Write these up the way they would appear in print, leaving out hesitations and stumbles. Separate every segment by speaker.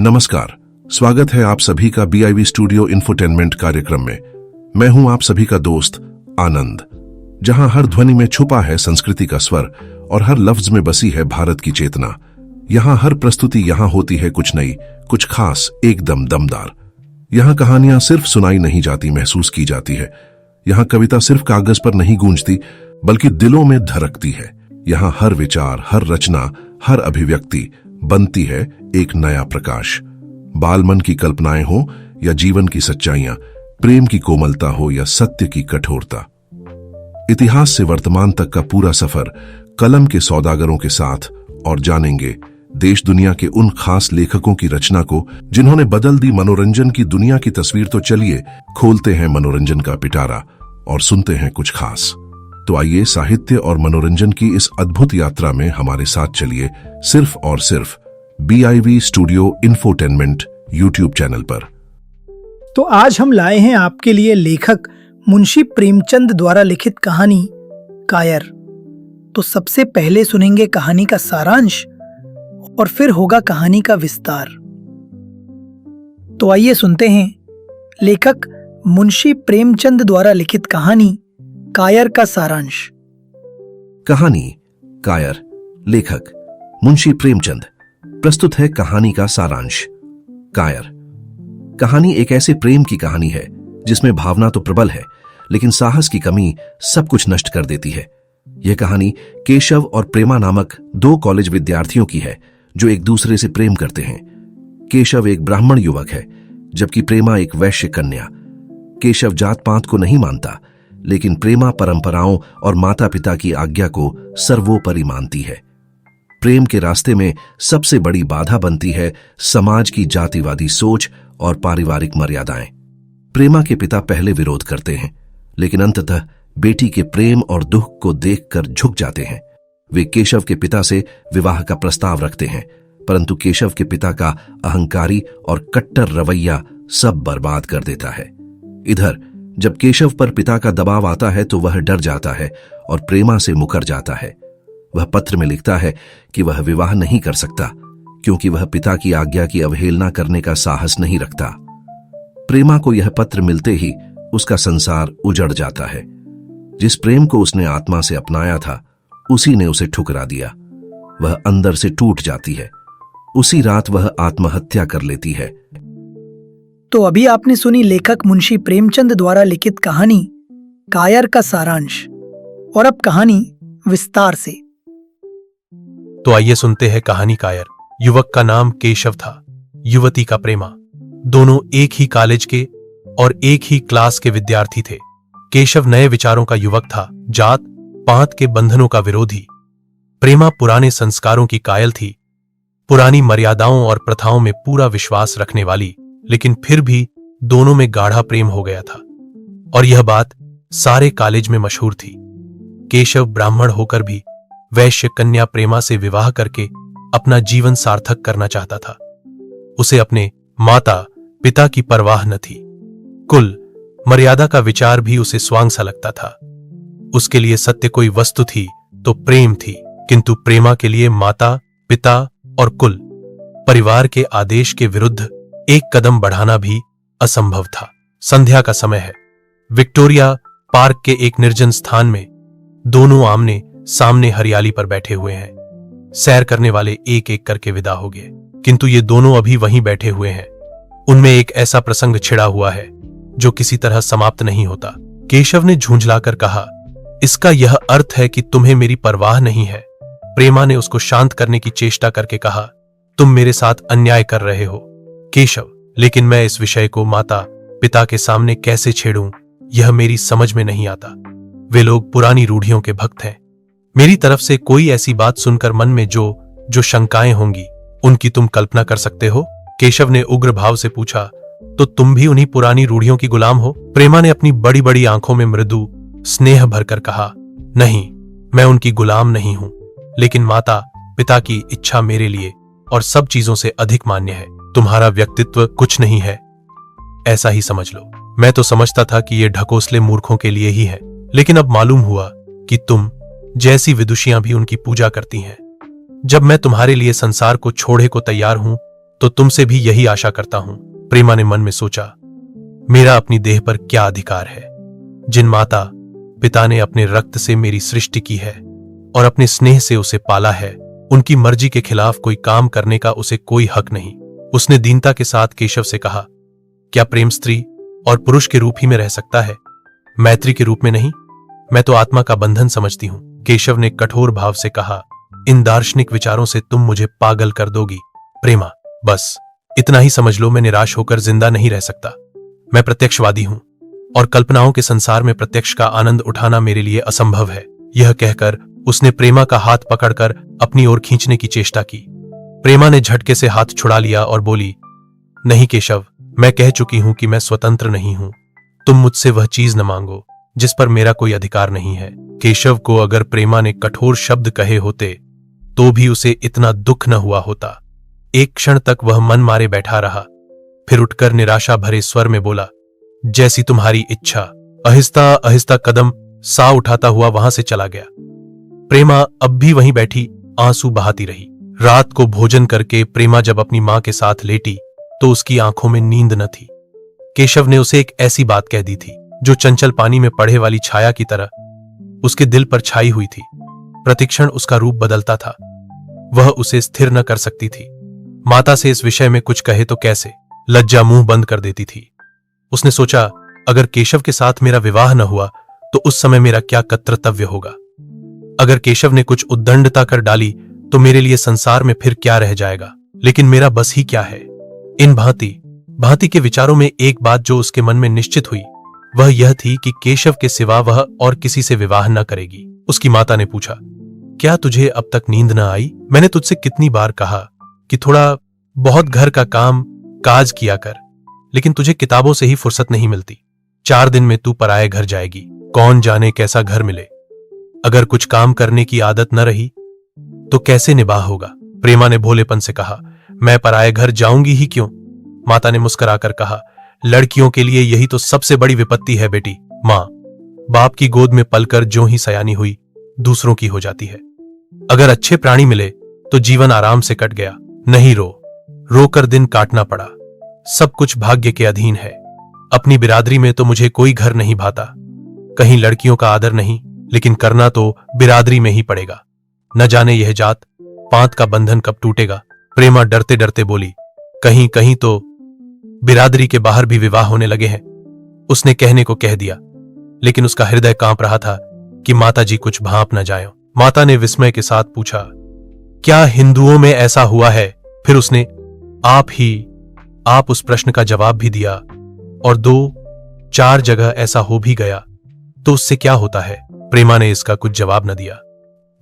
Speaker 1: नमस्कार, स्वागत है आप सभी का BIV स्टूडियो इंफोटेनमेंट कार्यक्रम में। मैं हूं आप सभी का दोस्त आनंद, जहां हर ध्वनि में छुपा है संस्कृति का स्वर और हर लफ्ज में बसी है भारत की चेतना। यहां हर प्रस्तुति यहां होती है कुछ नई, कुछ खास, एकदम दमदार। यहां कहानियां सिर्फ सुनाई नहीं जाती, महसूस की जाती है। यहां कविता सिर्फ कागज पर नहीं गूंजती, बल्कि दिलों में धड़कती है। यहां हर विचार, हर रचना, हर अभिव्यक्ति बनती है एक नया प्रकाश। बाल मन की कल्पनाएं हो या जीवन की सच्चाइयां, प्रेम की कोमलता हो या सत्य की कठोरता, इतिहास से वर्तमान तक का पूरा सफर कलम के सौदागरों के साथ। और जानेंगे देश दुनिया के उन खास लेखकों की रचना को जिन्होंने बदल दी मनोरंजन की दुनिया की तस्वीर। तो चलिए खोलते हैं मनोरंजन का पिटारा और सुनते हैं कुछ खास। तो आइए साहित्य और मनोरंजन की इस अद्भुत यात्रा में हमारे साथ चलिए, सिर्फ और सिर्फ BIV studio infotainment YouTube channel पर।
Speaker 2: तो आज हम लाए हैं आपके लिए लेखक मुंशी प्रेमचंद द्वारा लिखित कहानी कायर। तो सबसे पहले सुनेंगे कहानी का सारांश और फिर होगा कहानी का विस्तार। तो आइए सुनते हैं लेखक मुंशी प्रेमचंद द्वारा लिखित कहानी कायर का सारांश।
Speaker 3: कहानी कायर, लेखक मुंशी प्रेमचंद। प्रस्तुत है कहानी का सारांश। कायर। कहानी एक ऐसे प्रेम की कहानी है जिसमें भावना तो प्रबल है, लेकिन साहस की कमी सब कुछ नष्ट कर देती है। यह कहानी केशव और प्रेमा नामक दो कॉलेज विद्यार्थियों की है जो एक दूसरे से प्रेम करते हैं। केशव एक ब्राह्मण युवक है, जबकि प्रेमा एक वैश्य कन्या। केशव जात पात को नहीं मानता, लेकिन प्रेमा परंपराओं और माता पिता की आज्ञा को सर्वोपरि मानती है। प्रेम के रास्ते में सबसे बड़ी बाधा बनती है समाज की जातिवादी सोच और पारिवारिक मर्यादाएं। प्रेमा के पिता पहले विरोध करते हैं, लेकिन अंततः बेटी के प्रेम और दुख को देखकर झुक जाते हैं। वे केशव के पिता से विवाह का प्रस्ताव रखते हैं, परंतु केशव के पिता का अहंकारी और कट्टर रवैया सब बर्बाद कर देता है। इधर जब केशव पर पिता का दबाव आता है तो वह डर जाता है और प्रेमा से मुकर जाता है। वह पत्र में लिखता है कि वह विवाह नहीं कर सकता क्योंकि वह पिता की आज्ञा की अवहेलना करने का साहस नहीं रखता। प्रेमा को यह पत्र मिलते ही उसका संसार उजड़ जाता है। जिस प्रेम को उसने आत्मा से अपनाया था, उसी ने उसे ठुकरा दिया। वह अंदर से टूट जाती है। उसी रात वह आत्महत्या कर लेती है।
Speaker 2: तो अभी आपने सुनी लेखक मुंशी प्रेमचंद द्वारा लिखित कहानी कायर का सारांश, और अब कहानी विस्तार से।
Speaker 4: तो आइए सुनते हैं कहानी कायर। युवक का नाम केशव था, युवती का प्रेमा। दोनों एक ही कॉलेज के और एक ही क्लास के विद्यार्थी थे। केशव नए विचारों का युवक था, जात पात के बंधनों का विरोधी। प्रेमा पुराने संस्कारों की कायल थी, पुरानी मर्यादाओं और प्रथाओं में पूरा विश्वास रखने वाली। लेकिन फिर भी दोनों में गाढ़ा प्रेम हो गया था, और यह बात सारे कॉलेज में मशहूर थी। केशव ब्राह्मण होकर भी वैश्य कन्या प्रेमा से विवाह करके अपना जीवन सार्थक करना चाहता था। उसे अपने माता पिता की परवाह न थी। कुल मर्यादा का विचार भी उसे स्वांग सा लगता था। उसके लिए सत्य कोई वस्तु थी तो प्रेम थी, किंतु प्रेमा के लिए माता पिता और कुल परिवार के आदेश के विरुद्ध एक कदम बढ़ाना भी असंभव था। संध्या का समय है। विक्टोरिया पार्क के एक निर्जन स्थान में दोनों आमने सामने हरियाली पर बैठे हुए हैं। सैर करने वाले एक एक करके विदा हो गए, किंतु ये दोनों अभी वहीं बैठे हुए हैं। उनमें एक ऐसा प्रसंग छिड़ा हुआ है जो किसी तरह समाप्त नहीं होता। केशव ने झुंझलाकर कहा, इसका यह अर्थ है कि तुम्हें मेरी परवाह नहीं है। प्रेमा ने उसको शांत करने की चेष्टा करके कहा, तुम मेरे साथ अन्याय कर रहे हो केशव, लेकिन मैं इस विषय को माता पिता के सामने कैसे छेड़ूं, यह मेरी समझ में नहीं आता। वे लोग पुरानी रूढ़ियों के भक्त हैं। मेरी तरफ से कोई ऐसी बात सुनकर मन में जो शंकाएं होंगी, उनकी तुम कल्पना कर सकते हो? केशव ने उग्र भाव से पूछा, तो तुम भी उन्हीं पुरानी रूढ़ियों की गुलाम हो? प्रेमा ने अपनी बड़ी बड़ी आंखों में मृदु स्नेह भरकर कहा, नहीं, मैं उनकी गुलाम नहीं हूं, लेकिन माता पिता की इच्छा मेरे लिए और सब चीजों से अधिक मान्य है। तुम्हारा व्यक्तित्व कुछ नहीं है, ऐसा ही समझ लो। मैं तो समझता था कि ये ढकोसले मूर्खों के लिए ही है, लेकिन अब मालूम हुआ कि तुम जैसी विदुषियां भी उनकी पूजा करती हैं। जब मैं तुम्हारे लिए संसार को छोड़े को तैयार हूं, तो तुमसे भी यही आशा करता हूं। प्रेमा ने मन में सोचा, मेरा अपनी देह पर क्या अधिकार है। जिन माता पिता ने अपने रक्त से मेरी सृष्टि की है और अपने स्नेह से उसे पाला है, उनकी मर्जी के खिलाफ कोई काम करने का उसे कोई हक नहीं। उसने दीनता के साथ केशव से कहा, क्या प्रेम स्त्री और पुरुष के रूप ही में रह सकता है, मैत्री के रूप में नहीं? मैं तो आत्मा का बंधन समझती हूं। केशव ने कठोर भाव से कहा, इन दार्शनिक विचारों से तुम मुझे पागल कर दोगी। प्रेमा, बस इतना ही समझ लो, मैं निराश होकर जिंदा नहीं रह सकता। मैं प्रत्यक्षवादी हूं और कल्पनाओं के संसार में प्रत्यक्ष का आनंद उठाना मेरे लिए असंभव है। यह कहकर उसने प्रेमा का हाथ पकड़कर अपनी ओर खींचने की चेष्टा की। प्रेमा ने झटके से हाथ छुड़ा लिया और बोली, नहीं केशव, मैं कह चुकी हूं कि मैं स्वतंत्र नहीं हूं। तुम मुझसे वह चीज न मांगो जिस पर मेरा कोई अधिकार नहीं है। केशव को अगर प्रेमा ने कठोर शब्द कहे होते तो भी उसे इतना दुख न हुआ होता। एक क्षण तक वह मन मारे बैठा रहा, फिर उठकर निराशा भरे स्वर में बोला, जैसी तुम्हारी इच्छा। आहिस्ता आहिस्ता कदम सा उठाता हुआ वहां से चला गया। प्रेमा अब भी वहीं बैठी आंसू बहाती रही। रात को भोजन करके प्रेमा जब अपनी मां के साथ लेटी तो उसकी आंखों में नींद न थी। केशव ने उसे एक ऐसी बात कह दी थी जो चंचल पानी में पड़े वाली छाया की तरह उसके दिल पर छाई हुई थी। प्रतिक्षण उसका रूप बदलता था, वह उसे स्थिर न कर सकती थी। माता से इस विषय में कुछ कहे तो कैसे, लज्जा मुंह बंद कर देती थी। उसने सोचा, अगर केशव के साथ मेरा विवाह न हुआ तो उस समय मेरा क्या कर्तव्य होगा। अगर केशव ने कुछ उद्दंडता कर डाली तो मेरे लिए संसार में फिर क्या रह जाएगा। लेकिन मेरा बस ही क्या है। इन भांति भांति के विचारों में एक बात जो उसके मन में निश्चित हुई वह यह थी कि केशव के सिवा वह और किसी से विवाह न करेगी। उसकी माता ने पूछा, क्या तुझे अब तक नींद न आई? मैंने तुझसे कितनी बार कहा कि थोड़ा बहुत घर का काम काज किया कर, लेकिन तुझे किताबों से ही फुर्सत नहीं मिलती। 4 दिन में तू पराये घर जाएगी, कौन जाने कैसा घर मिले। अगर कुछ काम करने की आदत न रही तो कैसे निबाह होगा। प्रेमा ने भोलेपन से कहा, मैं पराये घर जाऊंगी ही क्यों। माता ने मुस्कुराकर कहा, लड़कियों के लिए यही तो सबसे बड़ी विपत्ति है बेटी। मां बाप की गोद में पलकर जो ही सयानी हुई दूसरों की हो जाती है। अगर अच्छे प्राणी मिले तो जीवन आराम से कट गया, नहीं रोकर दिन काटना पड़ा। सब कुछ भाग्य के अधीन है। अपनी बिरादरी में तो मुझे कोई घर नहीं भाता, कहीं लड़कियों का आदर नहीं, लेकिन करना तो बिरादरी में ही पड़ेगा। न जाने यह जात पांत का बंधन कब टूटेगा। प्रेमा डरते डरते बोली, कहीं कहीं तो बिरादरी के बाहर भी विवाह होने लगे हैं। उसने कहने को कह दिया, लेकिन उसका हृदय कांप रहा था कि माताजी कुछ भांप न जाए। माता ने विस्मय के साथ पूछा, क्या हिंदुओं में ऐसा हुआ है? फिर उसने आप उस प्रश्न का जवाब भी दिया, और 2-4 जगह ऐसा हो भी गया तो उससे क्या होता है। प्रेमा ने इसका कुछ जवाब न दिया।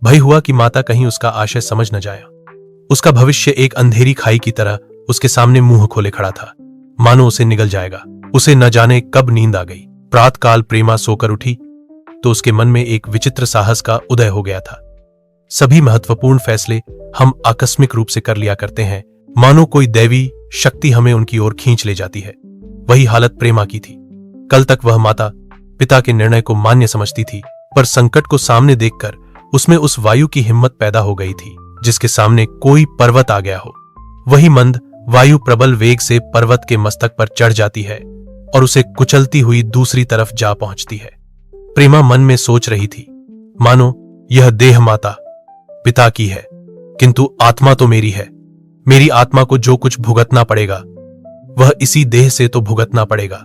Speaker 4: भय हुआ कि माता कहीं उसका आशय समझ न जाए। उसका भविष्य एक अंधेरी खाई की तरह उसके सामने मुंह खोले खड़ा था, मानो उसे निगल जाएगा। उसे न जाने कब नींद आ गई। प्रातःकाल प्रेमा सोकर उठी तो उसके मन में एक विचित्र साहस का उदय हो गया था। सभी महत्वपूर्ण फैसले हम आकस्मिक रूप से कर लिया करते हैं, मानो कोई दैवी शक्ति हमें उनकी ओर खींच ले जाती है। वही हालत प्रेमा की थी। कल तक वह माता पिता के निर्णय को मान्य समझती थी, पर संकट को सामने देखकर उसमें उस वायु की हिम्मत पैदा हो गई थी जिसके सामने कोई पर्वत आ गया हो। वही मंद वायु प्रबल वेग से पर्वत के मस्तक पर चढ़ जाती है और उसे कुचलती हुई दूसरी तरफ जा पहुंचती है। प्रेमा मन में सोच रही थी, मानो यह देह माता पिता की है, किंतु आत्मा तो मेरी है। मेरी आत्मा को जो कुछ भुगतना पड़ेगा वह इसी देह से तो भुगतना पड़ेगा।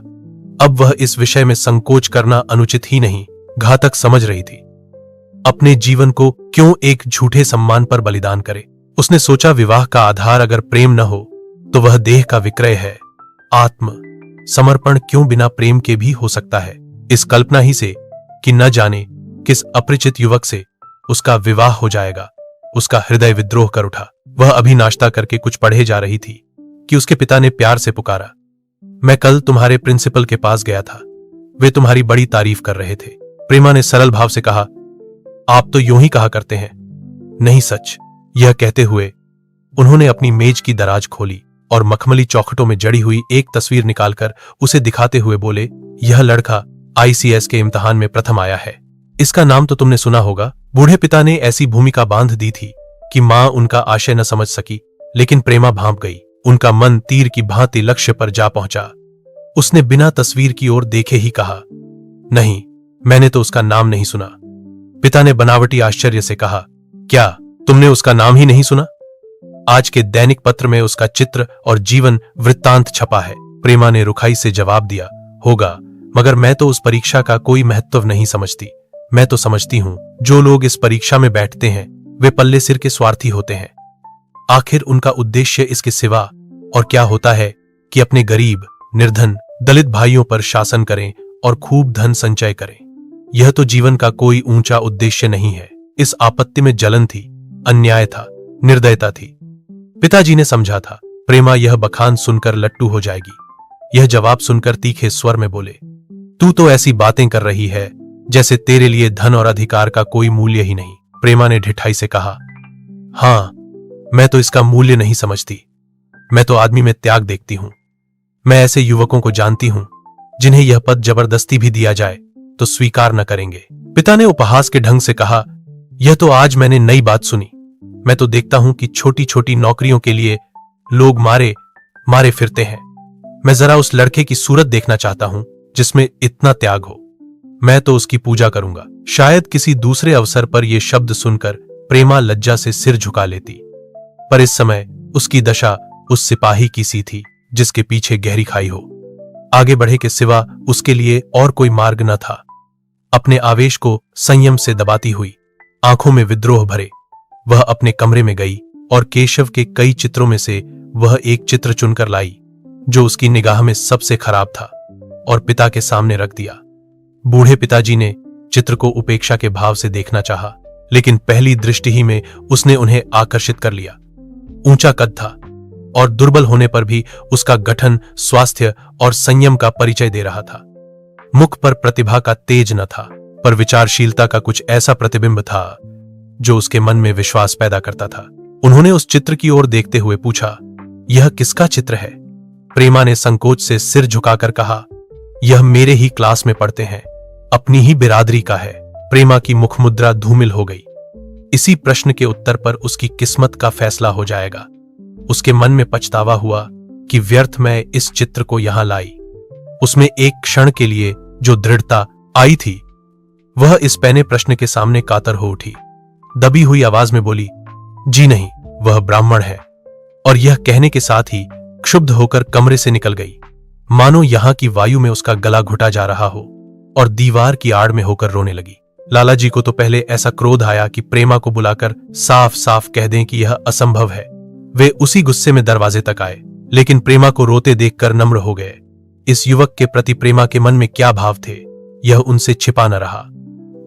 Speaker 4: अब वह इस विषय में संकोच करना अनुचित ही नहीं, घातक समझ रही थी। अपने जीवन को क्यों एक झूठे सम्मान पर बलिदान करे। उसने सोचा, विवाह का आधार अगर प्रेम न हो तो वह देह का विक्रय है। आत्म समर्पण क्यों बिना प्रेम के भी हो सकता है। इस कल्पना ही से कि न जाने किस अपरिचित युवक से उसका विवाह हो जाएगा, उसका हृदय विद्रोह कर उठा। वह अभी नाश्ता करके कुछ पढ़े जा रही थी कि उसके पिता ने प्यार से पुकारा, मैं कल तुम्हारे प्रिंसिपल के पास गया था, वे तुम्हारी बड़ी तारीफ कर रहे थे। प्रेमा ने सरल भाव से कहा, आप तो यूं ही कहा करते हैं। नहीं सच। यह कहते हुए उन्होंने अपनी मेज की दराज खोली और मखमली चौखटों में जड़ी हुई एक तस्वीर निकालकर उसे दिखाते हुए बोले, यह लड़का ICS के इम्तिहान में प्रथम आया है। इसका नाम तो तुमने सुना होगा। बूढ़े पिता ने ऐसी भूमिका बांध दी थी कि मां उनका आशय न समझ सकी, लेकिन प्रेमा भांप गई। उनका मन तीर की भांति लक्ष्य पर जा पहुंचा। उसने बिना तस्वीर की ओर देखे ही कहा, नहीं, मैंने तो उसका नाम नहीं सुना। पिता ने बनावटी आश्चर्य से कहा, क्या तुमने उसका नाम ही नहीं सुना? आज के दैनिक पत्र में उसका चित्र और जीवन वृत्तांत छपा है। प्रेमा ने रुखाई से जवाब दिया, होगा, मगर मैं तो उस परीक्षा का कोई महत्व नहीं समझती। मैं तो समझती हूं जो लोग इस परीक्षा में बैठते हैं वे पल्ले सिर के स्वार्थी होते हैं। आखिर उनका उद्देश्य इसके सिवा और क्या होता है कि अपने गरीब, निर्धन, दलित भाइयों पर शासन करें और खूब धन संचय करें। यह तो जीवन का कोई ऊंचा उद्देश्य नहीं है। इस आपत्ति में जलन थी, अन्याय था, निर्दयता थी। पिताजी ने समझा था प्रेमा यह बखान सुनकर लट्टू हो जाएगी। यह जवाब सुनकर तीखे स्वर में बोले, तू तो ऐसी बातें कर रही है जैसे तेरे लिए धन और अधिकार का कोई मूल्य ही नहीं। प्रेमा ने ढिठाई से कहा, हां, मैं तो इसका मूल्य नहीं समझती। मैं तो आदमी में त्याग देखती हूं। मैं ऐसे युवकों को जानती हूं जिन्हें यह पद जबरदस्ती भी दिया जाए तो स्वीकार न करेंगे। पिता ने उपहास के ढंग से कहा, यह तो आज मैंने नई बात सुनी। मैं तो देखता हूं कि छोटी छोटी नौकरियों के लिए लोग मारे फिरते हैं। मैं जरा उस लड़के की सूरत देखना चाहता हूं जिसमें इतना त्याग हो। मैं तो उसकी पूजा करूंगा। शायद किसी दूसरे अवसर पर यह शब्द सुनकर प्रेमा लज्जा से सिर झुका लेती, पर इस समय उसकी दशा उस सिपाही की सी थी जिसके पीछे गहरी खाई हो। आगे बढ़े के सिवा उसके लिए और कोई मार्ग न था। अपने आवेश को संयम से दबाती हुई, आंखों में विद्रोह भरे, वह अपने कमरे में गई और केशव के कई चित्रों में से वह एक चित्र चुनकर लाई जो उसकी निगाह में सबसे खराब था और पिता के सामने रख दिया। बूढ़े पिताजी ने चित्र को उपेक्षा के भाव से देखना चाहा, लेकिन पहली दृष्टि ही में उसने उन्हें आकर्षित कर लिया। ऊंचा कद था और दुर्बल होने पर भी उसका गठन, स्वास्थ्य और संयम का परिचय दे रहा था। मुख पर प्रतिभा का तेज न था, पर विचारशीलता का कुछ ऐसा प्रतिबिंब था जो उसके मन में विश्वास पैदा करता था। उन्होंने उस चित्र की ओर देखते हुए पूछा, यह किसका चित्र है? प्रेमा ने संकोच से सिर झुकाकर कहा, यह मेरे ही क्लास में पढ़ते हैं, अपनी ही बिरादरी का है। प्रेमा की मुखमुद्रा धूमिल हो गई। इसी प्रश्न के उत्तर पर उसकी किस्मत का फैसला हो जाएगा। उसके मन में पछतावा हुआ कि व्यर्थ मैं इस चित्र को यहां लाई। उसमें एक क्षण के लिए जो दृढ़ता आई थी वह इस पहले प्रश्न के सामने कातर हो उठी। दबी हुई आवाज में बोली, जी नहीं, वह ब्राह्मण है। और यह कहने के साथ ही क्षुब्ध होकर कमरे से निकल गई, मानो यहां की वायु में उसका गला घुटा जा रहा हो, और दीवार की आड़ में होकर रोने लगी। लाला जी को तो पहले ऐसा क्रोध आया कि प्रेमा को बुलाकर साफ साफ कह दें कि यह असंभव है। वे उसी गुस्से में दरवाजे तक आए, लेकिन प्रेमा को रोते देखकर नम्र हो गए। इस युवक के प्रति प्रेमा के मन में क्या भाव थे यह उनसे छिपा न रहा।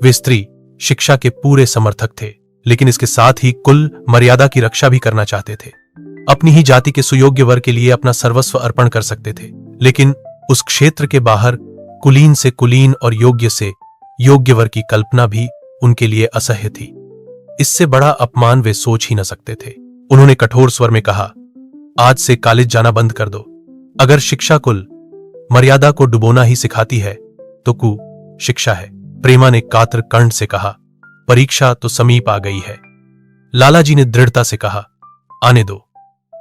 Speaker 4: वे स्त्री शिक्षा के पूरे समर्थक थे, लेकिन इसके साथ ही कुल मर्यादा की रक्षा भी करना चाहते थे। अपनी ही जाति के सुयोग्य वर के लिए अपना सर्वस्व अर्पण कर सकते थे, लेकिन उस क्षेत्र के बाहर कुलीन से कुलीन और योग्य से योग्य वर की कल्पना भी उनके लिए असह्य थी। इससे बड़ा अपमान वे सोच ही न सकते थे। उन्होंने कठोर स्वर में कहा, आज से कॉलेज जाना बंद कर दो। अगर शिक्षा कुल मर्यादा को डुबोना ही सिखाती है तो कु शिक्षा है। प्रेमा ने कातर कंठ से कहा, परीक्षा तो समीप आ गई है। लाला जी ने दृढ़ता से कहा, आने दो,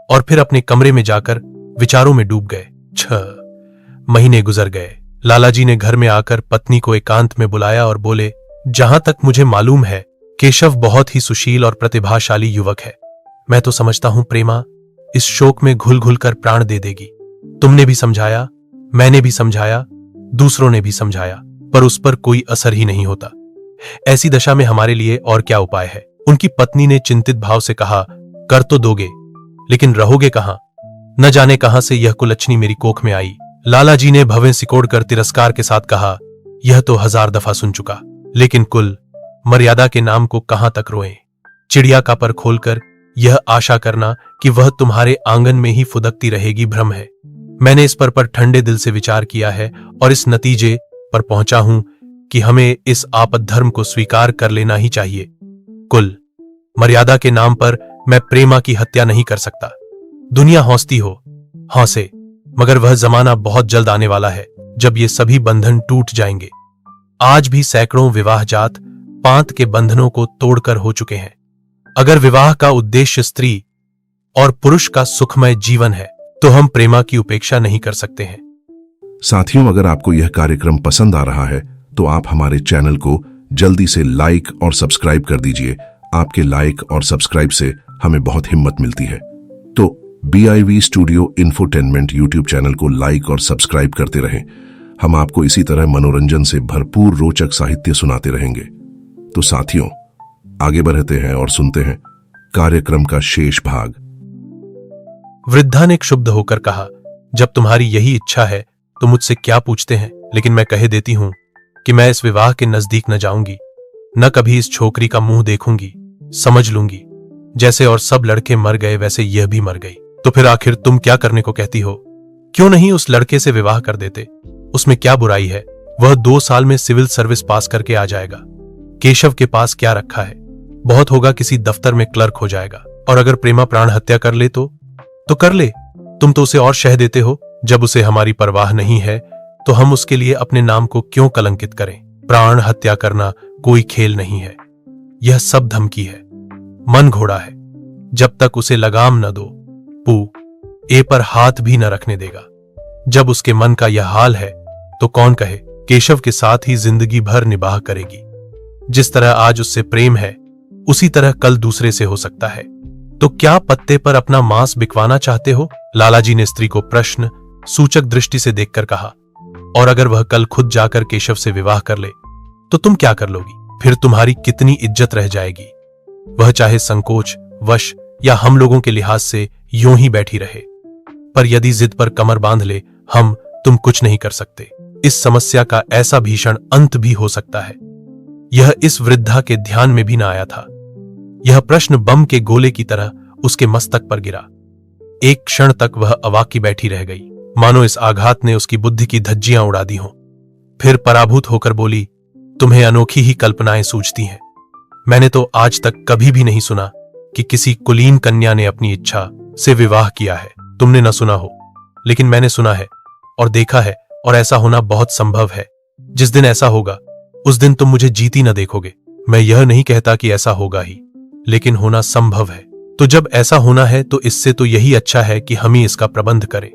Speaker 4: और फिर अपने कमरे में जाकर विचारों में डूब गए। 6 महीने गुजर गए। लाला जी ने घर में आकर पत्नी को एकांत में बुलाया और बोले, जहां तक मुझे मालूम है केशव बहुत ही सुशील और प्रतिभाशाली युवक है। मैं तो समझता हूं प्रेमा इस शोक में घुल घुल कर प्राण दे देगी। तुमने भी समझाया, मैंने भी समझाया, दूसरों ने भी समझाया, पर उस पर कोई असर ही नहीं होता। ऐसी दशा में हमारे लिए और क्या उपाय है? उनकी पत्नी ने चिंतित भाव से कहा, कर तो दोगे, लेकिन रहोगे कहां? न जाने कहां से यह कुलच्छनी मेरी कोख में आई। लाला जी ने भवें सिकोड़कर तिरस्कार के साथ कहा, यह तो 1000 दफा सुन चुका, लेकिन कुल मर्यादा के नाम को कहां तक रोएं? चिड़िया का पर खोलकर यह आशा करना कि वह तुम्हारे आंगन में ही फुदकती रहेगी भ्रम है। मैंने इस पर ठंडे दिल से विचार किया है और इस नतीजे पर पहुंचा हूं कि हमें इस आपद धर्म को स्वीकार कर लेना ही चाहिए। कुल मर्यादा के नाम पर मैं प्रेमा की हत्या नहीं कर सकता। दुनिया हौसती हो हौसे, मगर वह जमाना बहुत जल्द आने वाला है जब ये सभी बंधन टूट जाएंगे। आज भी सैकड़ों विवाह जात पांत के बंधनों को तोड़कर हो चुके हैं। अगर विवाह का उद्देश्य स्त्री और पुरुष का सुखमय जीवन है, तो हम प्रेमा की उपेक्षा नहीं कर सकते हैं।
Speaker 1: साथियों, अगर आपको यह कार्यक्रम पसंद आ रहा है तो आप हमारे चैनल को जल्दी से लाइक और सब्सक्राइब कर दीजिए। आपके लाइक और सब्सक्राइब से हमें बहुत हिम्मत मिलती है। तो BIV studio infotainment YouTube channel को लाइक और सब्सक्राइब करते रहें। हम आपको इसी तरह मनोरंजन से भरपूर रोचक साहित्य सुनाते रहेंगे। तो साथियों, आगे बढ़ते हैं और सुनते हैं कार्यक्रम का शेष भाग।
Speaker 4: वृद्धा ने क्षुब्ध होकर कहा, जब तुम्हारी यही इच्छा है तो मुझसे क्या पूछते हैं, लेकिन मैं कह देती हूं कि मैं इस विवाह के नजदीक न जाऊंगी, न कभी इस छोकरी का मुंह देखूंगी। समझ लूंगी जैसे और सब लड़के मर गए वैसे यह भी मर गई। तो फिर आखिर तुम क्या करने को कहती हो? क्यों नहीं उस लड़के से विवाह कर देते? उसमें क्या बुराई है? वह 2 साल में सिविल सर्विस पास करके आ जाएगा। केशव के पास क्या रखा है? बहुत होगा किसी दफ्तर में क्लर्क हो जाएगा। और अगर प्रेमा प्राण हत्या कर ले तो कर ले। तुम तो उसे और शह देते हो। जब उसे हमारी परवाह नहीं है तो हम उसके लिए अपने नाम को क्यों कलंकित करें? प्राण हत्या करना कोई खेल नहीं है, यह सब धमकी है, मन घोड़ा है। जब तक उसे लगाम न दो, पू ए पर हाथ भी न रखने देगा। जब उसके मन का यह हाल है तो कौन कहे केशव के साथ ही जिंदगी भर निबाह करेगी। जिस तरह आज उससे प्रेम है उसी तरह कल दूसरे से हो सकता है। तो क्या पत्ते पर अपना मांस बिकवाना चाहते हो? लालाजी ने स्त्री को प्रश्न सूचक दृष्टि से देखकर कहा। और अगर वह कल खुद जाकर केशव से विवाह कर ले तो तुम क्या कर लोगी? फिर तुम्हारी कितनी इज्जत रह जाएगी? वह चाहे संकोच वश या हम लोगों के लिहाज से यूं ही बैठी रहे, पर यदि जिद पर कमर बांध ले, तुम कुछ नहीं कर सकते। इस समस्या का ऐसा भीषण अंत भी हो सकता है। यह इस वृद्धा के ध्यान में भी न आया था। यह प्रश्न बम के गोले की तरह उसके मस्तक पर गिरा। एक क्षण तक वह अवाकी बैठी रह गई, मानो इस आघात ने उसकी बुद्धि की धज्जियां उड़ा दी हों। फिर पराभूत होकर बोली, तुम्हें अनोखी ही कल्पनाएं सूझती हैं। मैंने तो आज तक कभी भी नहीं सुना कि किसी कुलीन कन्या ने अपनी इच्छा से विवाह किया है। तुमने न सुना हो, लेकिन मैंने सुना है और देखा है, और ऐसा होना बहुत संभव है। जिस दिन ऐसा होगा उस दिन तुम मुझे जीती न देखोगे। मैं यह नहीं कहता कि ऐसा होगा ही, लेकिन होना संभव है। तो जब ऐसा होना है तो इससे तो यही अच्छा है कि हम ही इसका प्रबंध करें।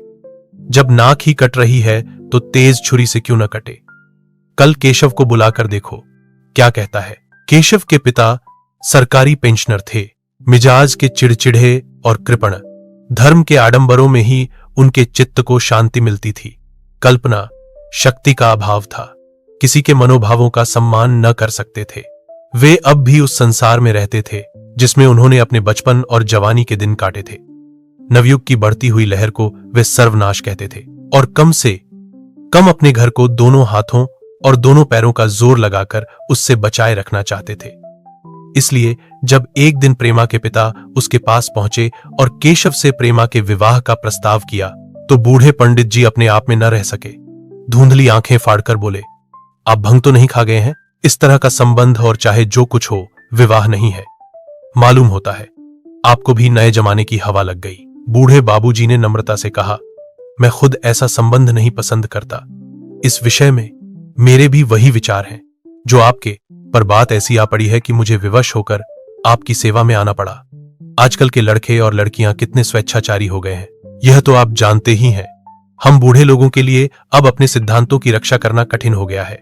Speaker 4: जब नाक ही कट रही है तो तेज छुरी से क्यों न कटे? कल केशव को बुलाकर देखो क्या कहता है। केशव के पिता सरकारी पेंशनर थे, मिजाज के चिड़चिड़े और कृपण। धर्म के आडंबरों में ही उनके चित्त को शांति मिलती थी। कल्पना शक्ति का अभाव था, किसी के मनोभावों का सम्मान न कर सकते थे। वे अब भी उस संसार में रहते थे जिसमें उन्होंने अपने बचपन और जवानी के दिन काटे थे। नवयुग की बढ़ती हुई लहर को वे सर्वनाश कहते थे और कम से कम अपने घर को दोनों हाथों और दोनों पैरों का जोर लगाकर उससे बचाए रखना चाहते थे। इसलिए जब एक दिन प्रेमा के पिता उसके पास पहुंचे और केशव से प्रेमा के विवाह का प्रस्ताव किया तो बूढ़े पंडित जी अपने आप में न रह सके। धुंधली आंखें फाड़कर बोले, आप भंग तो नहीं खा गए हैं? इस तरह का संबंध और चाहे जो कुछ हो, विवाह नहीं है। मालूम होता है आपको भी नए जमाने की हवा लग गई। बूढ़े बाबूजी ने नम्रता से कहा, मैं खुद ऐसा संबंध नहीं पसंद करता। इस विषय में मेरे भी वही विचार हैं जो आपके, पर बात ऐसी आ पड़ी है कि मुझे विवश होकर आपकी सेवा में आना पड़ा। आजकल के लड़के और लड़कियां कितने स्वेच्छाचारी हो गए हैं, यह तो आप जानते ही हैं। हम बूढ़े लोगों के लिए अब अपने सिद्धांतों की रक्षा करना कठिन हो गया है।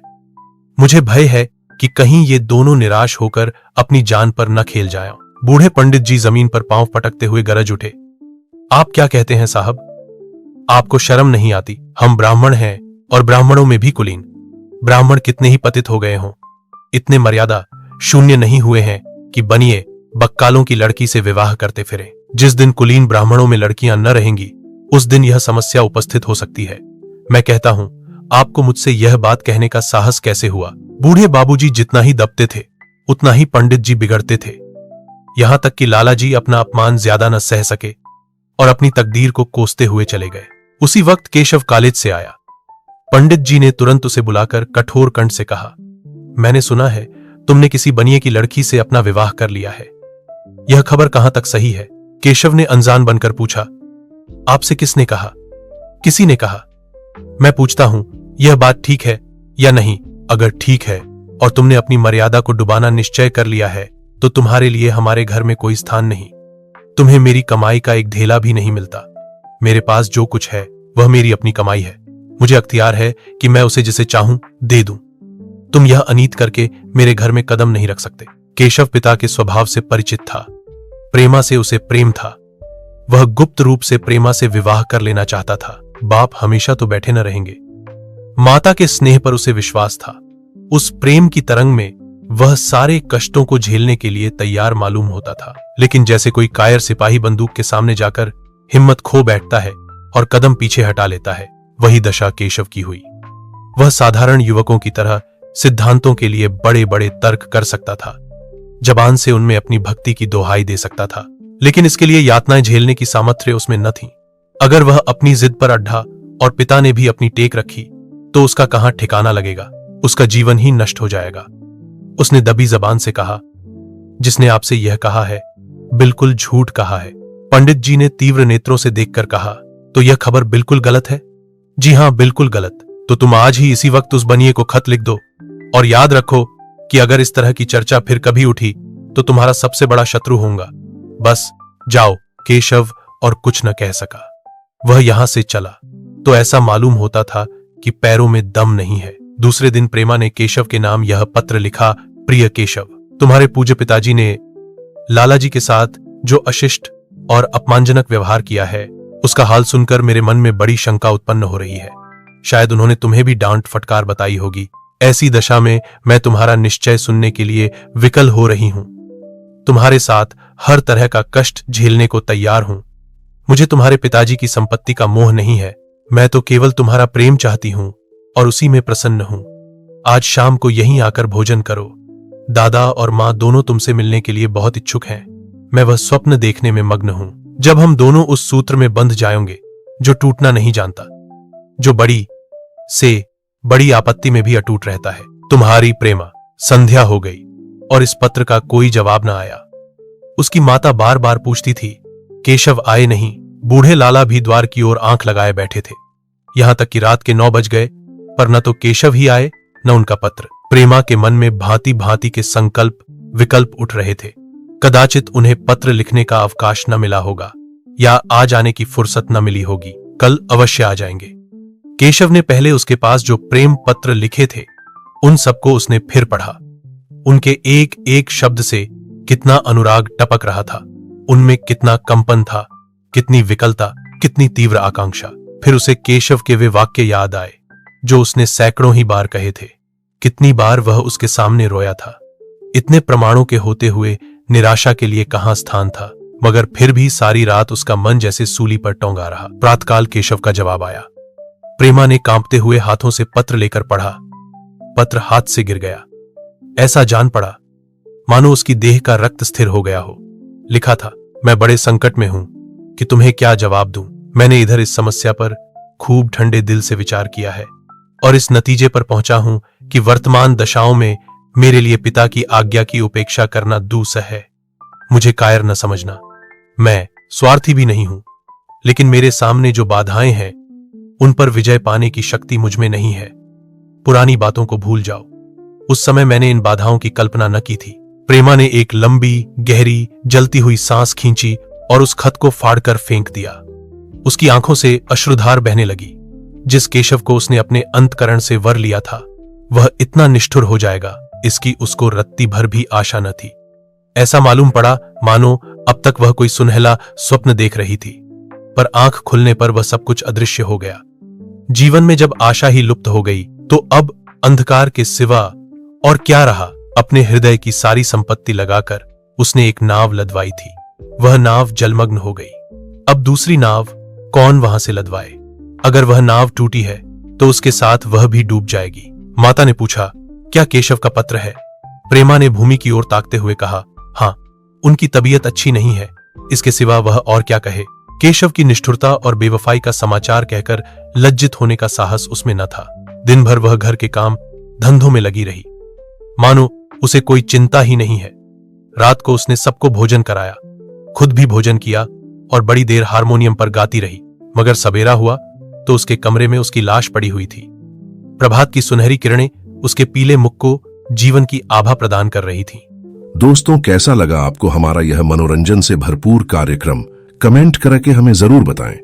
Speaker 4: मुझे भय है कि कहीं ये दोनों निराश होकर अपनी जान पर न खेल जाएं। बूढ़े पंडित जी जमीन पर पांव पटकते हुए गरज उठे, आप क्या कहते हैं साहब? आपको शर्म नहीं आती? हम ब्राह्मण हैं और ब्राह्मणों में भी कुलीन। ब्राह्मण कितने ही पतित हो गए हों, इतने मर्यादा शून्य नहीं हुए हैं कि बनिए बक्कालों की लड़की से विवाह करते फिरे। जिस दिन कुलीन ब्राह्मणों में लड़कियां न रहेंगी उस दिन यह समस्या उपस्थित हो सकती है। मैं कहता हूं, आपको मुझसे यह बात कहने का साहस कैसे हुआ? बूढ़े बाबूजी जितना ही दबते थे उतना ही पंडित जी बिगड़ते थे। यहां तक कि लाला जी अपना अपमान ज्यादा न सह सके और अपनी तकदीर को कोसते हुए चले गए। उसी वक्त केशव कॉलेज से आया। पंडित जी ने तुरंत उसे बुलाकर कठोर कंठ से कहा, मैंने सुना है तुमने किसी बनिए की लड़की से अपना विवाह कर लिया है। यह खबर कहां तक सही है? केशव ने अनजान बनकर पूछा, आपसे किसने कहा? किसी ने कहा। मैं पूछता हूं, यह बात ठीक है या नहीं? अगर ठीक है और तुमने अपनी मर्यादा को डुबाना निश्चय कर लिया है तो तुम्हारे लिए हमारे घर में कोई स्थान नहीं। तुम्हें मेरी कमाई का एक ढेला भी नहीं मिलता। मेरे पास जो कुछ है वह मेरी अपनी कमाई है। मुझे अख्तियार है कि मैं उसे जिसे चाहूं दे दूं। तुम यह अनीत करके मेरे घर में कदम नहीं रख सकते। केशव पिता के स्वभाव से परिचित था। प्रेमा से उसे प्रेम था। वह गुप्त रूप से प्रेमा से विवाह कर लेना चाहता था। बाप हमेशा तो बैठे न रहेंगे। माता के स्नेह पर उसे विश्वास था। उस प्रेम की तरंग में वह सारे कष्टों को झेलने के लिए तैयार मालूम होता था। लेकिन जैसे कोई कायर सिपाही बंदूक के सामने जाकर हिम्मत खो बैठता है और कदम पीछे हटा लेता है, वही दशा केशव की हुई। वह साधारण युवकों की तरह सिद्धांतों के लिए बड़े बड़े तर्क कर सकता था, जबान से उनमें अपनी भक्ति की दोहाई दे सकता था, लेकिन इसके लिए यातनाएं झेलने की सामर्थ्य उसमें न थी। अगर वह अपनी जिद पर अड्ढा और पिता ने भी अपनी टेक रखी तो उसका कहां ठिकाना लगेगा, उसका जीवन ही नष्ट हो जाएगा। उसने दबी जबान से कहा, जिसने आपसे यह कहा है बिल्कुल झूठ कहा है। पंडित जी ने तीव्र नेत्रों से देखकर कहा, तो यह खबर बिल्कुल गलत है? जी हां, बिल्कुल गलत। तो तुम आज ही इसी वक्त उस बनिए को खत लिख दो और याद रखो कि अगर इस तरह की चर्चा फिर कभी उठी तो तुम्हारा सबसे बड़ा शत्रु होऊंगा। बस जाओ। केशव और कुछ न कह सका। वह यहां से चला तो ऐसा मालूम होता था कि पैरों में दम नहीं है। दूसरे दिन प्रेमा ने केशव के नाम यह पत्र लिखा, प्रिय केशव, तुम्हारे पूज्य पिताजी ने लालाजी के साथ जो अशिष्ट और अपमानजनक व्यवहार किया है उसका हाल सुनकर मेरे मन में बड़ी शंका उत्पन्न हो रही है। शायद उन्होंने तुम्हें भी डांट फटकार बताई होगी। ऐसी दशा में मैं तुम्हारा निश्चय सुनने के लिए विकल हो रही हूं। तुम्हारे साथ हर तरह का कष्ट झेलने को तैयार हूं। मुझे तुम्हारे पिताजी की संपत्ति का मोह नहीं है। मैं तो केवल तुम्हारा प्रेम चाहती हूं और उसी में प्रसन्न हूं। आज शाम को यहीं आकर भोजन करो। दादा और मां दोनों तुमसे मिलने के लिए बहुत इच्छुक हैं। मैं वह स्वप्न देखने में मग्न हूं जब हम दोनों उस सूत्र में बंध जाएंगे जो टूटना नहीं जानता, जो बड़ी से बड़ी आपत्ति में भी अटूट रहता है। तुम्हारी प्रेमा। संध्या हो गई और इस पत्र का कोई जवाब न आया। उसकी माता बार बार पूछती थी, केशव आए नहीं। बूढ़े लाला भी द्वार की ओर आंख लगाए बैठे थे। यहां तक कि रात के 9 बज गए पर न तो केशव ही आए न उनका पत्र। प्रेमा के मन में भांति भांति के संकल्प विकल्प उठ रहे थे। कदाचित उन्हें पत्र लिखने का अवकाश न मिला होगा या आ जाने की फुर्सत न मिली होगी। कल अवश्य आ जाएंगे। केशव ने पहले उसके पास जो प्रेम पत्र लिखे थे उन सबको उसने फिर पढ़ा। उनके एक एक शब्द से कितना अनुराग टपक रहा था, उनमें कितना कंपन था, कितनी विकलता, कितनी तीव्र आकांक्षा। फिर उसे केशव के वे वाक्य याद आए जो उसने सैकड़ों ही बार कहे थे। कितनी बार वह उसके सामने रोया था। इतने प्रमाणों के होते हुए निराशा के लिए कहां स्थान था, मगर फिर भी सारी रात उसका मन जैसे सूली पर टोंगा रहा। प्रातःकाल केशव का जवाब आया। प्रेमा ने कांपते हुए हाथों से पत्र लेकर पढ़ा। पत्र हाथ से गिर गया। ऐसा जान पड़ा मानो उसकी देह का रक्त स्थिर हो गया हो। लिखा था, मैं बड़े संकट में हूं कि तुम्हें क्या जवाब दूं। मैंने इधर इस समस्या पर खूब ठंडे दिल से विचार किया है और इस नतीजे पर पहुंचा हूं कि वर्तमान दशाओं में मेरे लिए पिता की आज्ञा की उपेक्षा करना दूसह है। मुझे कायर न समझना। मैं स्वार्थी भी नहीं हूं, लेकिन मेरे सामने जो बाधाएं हैं उन पर विजय पाने की शक्ति मुझमें नहीं है। पुरानी बातों को भूल जाओ। उस समय मैंने इन बाधाओं की कल्पना न की थी। प्रेमा ने एक लंबी, गहरी, जलती हुई सांस खींची और उस खत को फाड़कर फेंक दिया। उसकी आंखों से अश्रुधार बहने लगी। जिस केशव को उसने अपने अंतकरण से वर लिया था वह इतना निष्ठुर हो जाएगा, इसकी उसको रत्ती भर भी आशा न थी। ऐसा मालूम पड़ा मानो अब तक वह कोई सुनहला स्वप्न देख रही थी, पर आंख खुलने पर वह सब कुछ अदृश्य हो गया। जीवन में जब आशा ही लुप्त हो गई तो अब अंधकार के सिवा और क्या रहा। अपने हृदय की सारी संपत्ति लगाकर उसने एक नाव लदवाई थी। वह नाव जलमग्न हो गई। अब दूसरी नाव कौन वहां से लदवाए। अगर वह नाव टूटी है तो उसके साथ वह भी डूब जाएगी। माता ने पूछा, क्या केशव का पत्र है? प्रेमा ने भूमि की ओर ताकते हुए कहा, हां, उनकी तबीयत अच्छी नहीं है। इसके सिवा वह और क्या कहे। केशव की निष्ठुरता और बेवफाई का समाचार कहकर लज्जित होने का साहस उसमें न था। दिन भर वह घर के काम धंधों में लगी रही, मानो उसे कोई चिंता ही नहीं है। रात को उसने सबको भोजन कराया, खुद भी भोजन किया और बड़ी देर हारमोनियम पर गाती रही। मगर सवेरा हुआ तो उसके कमरे में उसकी लाश पड़ी हुई थी। प्रभात की सुनहरी किरणें उसके पीले मुख को जीवन की आभा प्रदान कर रही थी।
Speaker 1: दोस्तों, कैसा लगा आपको हमारा यह मनोरंजन से भरपूर कार्यक्रम? कमेंट करके हमें जरूर बताएं।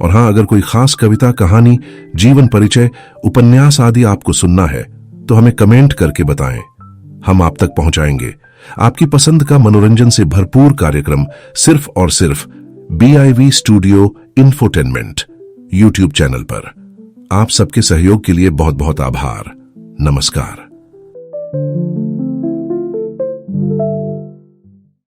Speaker 1: और हां, अगर कोई खास कविता, कहानी, जीवन परिचय, उपन्यास आदि आपको सुनना है तो हमें कमेंट करके बताएं। हम आप तक पहुंचाएंगे आपकी पसंद का मनोरंजन से भरपूर कार्यक्रम सिर्फ और सिर्फ BIV studio infotainment YouTube channel पर। आप सबके सहयोग के लिए बहुत बहुत आभार। नमस्कार।